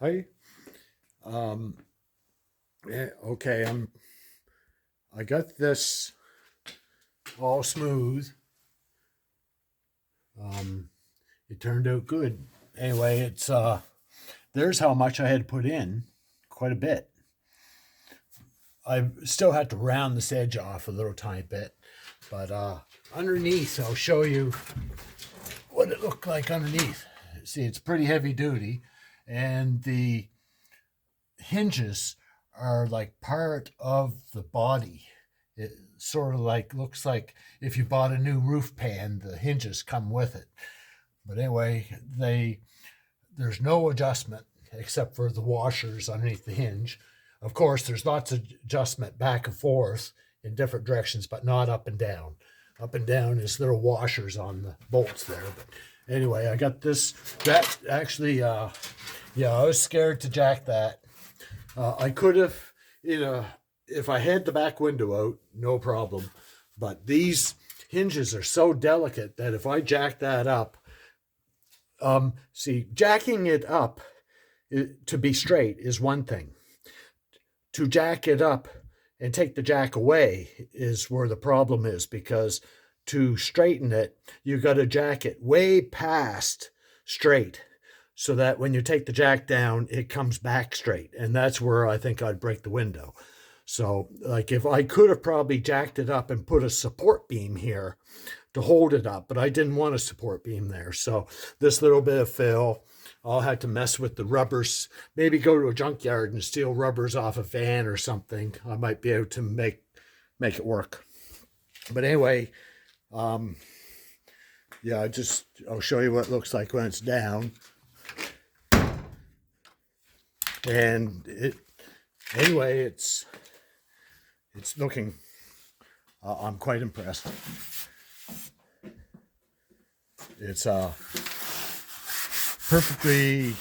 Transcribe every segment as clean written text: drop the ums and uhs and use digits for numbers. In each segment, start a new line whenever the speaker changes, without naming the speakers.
Hi. Okay, I got this all smooth. It turned out good. Anyway, it's there's how much I had to put in, quite a bit. I still had to round this edge off a little tiny bit, but underneath, I'll show you what it looked like underneath. See, it's pretty heavy duty, and the hinges are like part of the body. It sort of like looks like if you bought a new roof pan, the hinges come with it. But anyway, there's no adjustment except for the washers underneath the hinge. Of course, there's lots of adjustment back and forth in different directions, but not up and down. Up and down is little washers on the bolts there. But anyway, I got this. That actually, yeah, I was scared to jack that. I could have, if I had the back window out, no problem. But these hinges are so delicate that if I jack that up, see, jacking it up to be straight is one thing. To jack it up and take the jack away is where the problem is, because to straighten it, you got to jack it way past straight so that when you take the jack down, it comes back straight. And that's where I think I'd break the window. So, like, if I could have probably jacked it up and put a support beam here to hold it up, but I didn't want a support beam there. So, this little bit of fill, I'll have to mess with the rubbers, maybe go to a junkyard and steal rubbers off a van or something. I might be able to make it work. But anyway, yeah, I'll show you what it looks like when it's down. And anyway, it's looking, I'm quite impressed. It's perfectly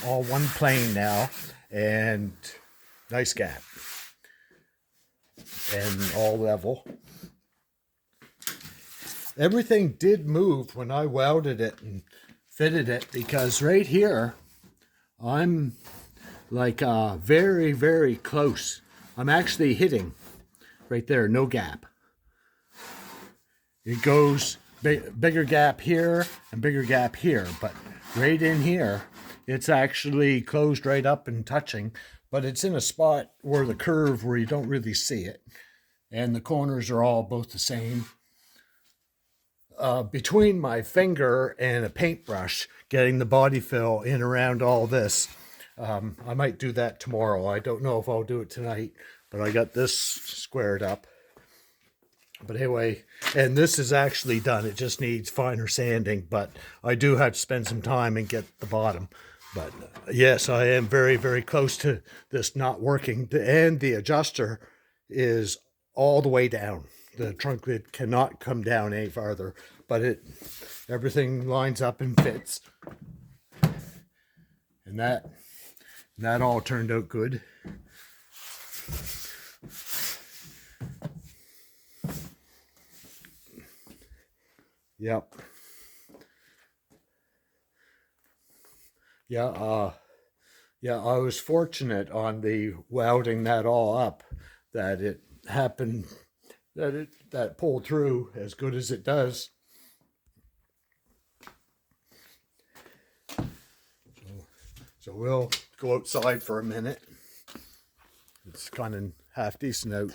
all one plane now, and nice gap, and all level. Everything did move when I welded it and fitted it, because right here, I'm like very, very close. I'm actually hitting right there, no gap. It goes bigger gap here and bigger gap here, but right in here, it's actually closed right up and touching, but it's in a spot where the curve where you don't really see it. And the corners are all both the same. Between my finger and a paintbrush, getting the body fill in around all this, I might do that tomorrow. I don't know if I'll do it tonight, but I got this squared up. But anyway, and this is actually done. It just needs finer sanding, but I do have to spend some time and get the bottom. But yes, I am very, very close to this not working. And the adjuster is all the way down. The trunk lid cannot come down any farther, but everything lines up and fits. And that all turned out good. Yep. Yeah, I was fortunate on the welding that all up that it happened, that pulled through as good as it does. So we'll go outside for a minute. It's kind of half decent out.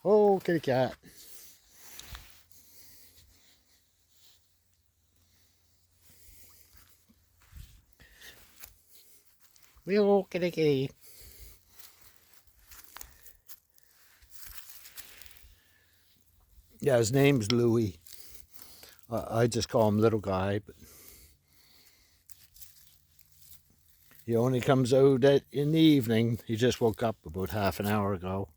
Oh, kitty cat. Hello, kitty kitty. Yeah, his name's Louie. I just call him Little Guy, but he only comes out in the evening. He just woke up about half an hour ago.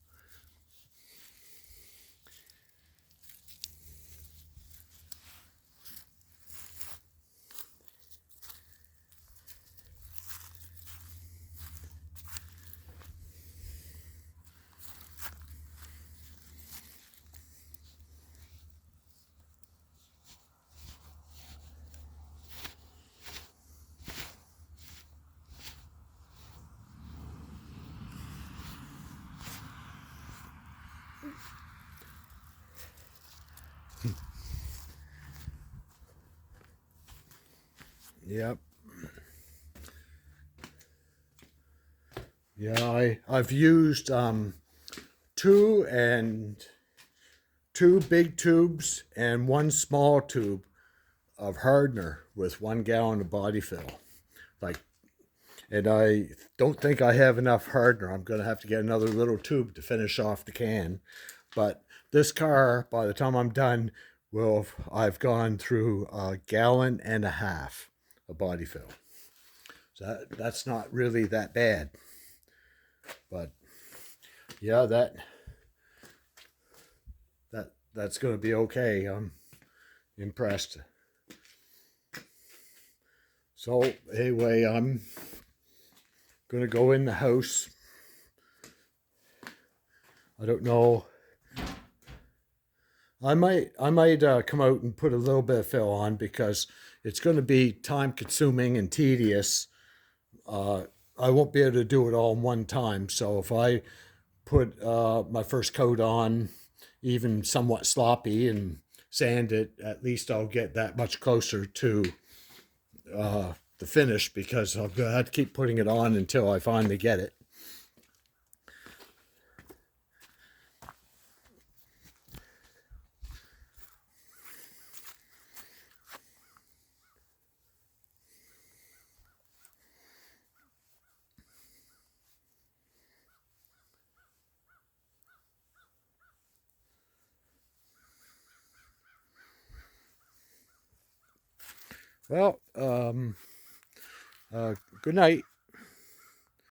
Yep. Yeah, I've used two big tubes and one small tube of hardener with 1 gallon of body fill. Like, and I don't think I have enough hardener. I'm going to have to get another little tube to finish off the can. But this car, by the time I'm done, I've gone through 1.5 gallons of body fill. So that's not really that bad. But yeah, that's going to be okay. I'm impressed. So anyway, I'm going to go in the house. I don't know. I might come out and put a little bit of fill on because it's going to be time consuming and tedious. I won't be able to do it all in one time. So if I put my first coat on, even somewhat sloppy, and sand it, at least I'll get that much closer to the finish, because I'll have to keep putting it on until I finally get it. Well, good night.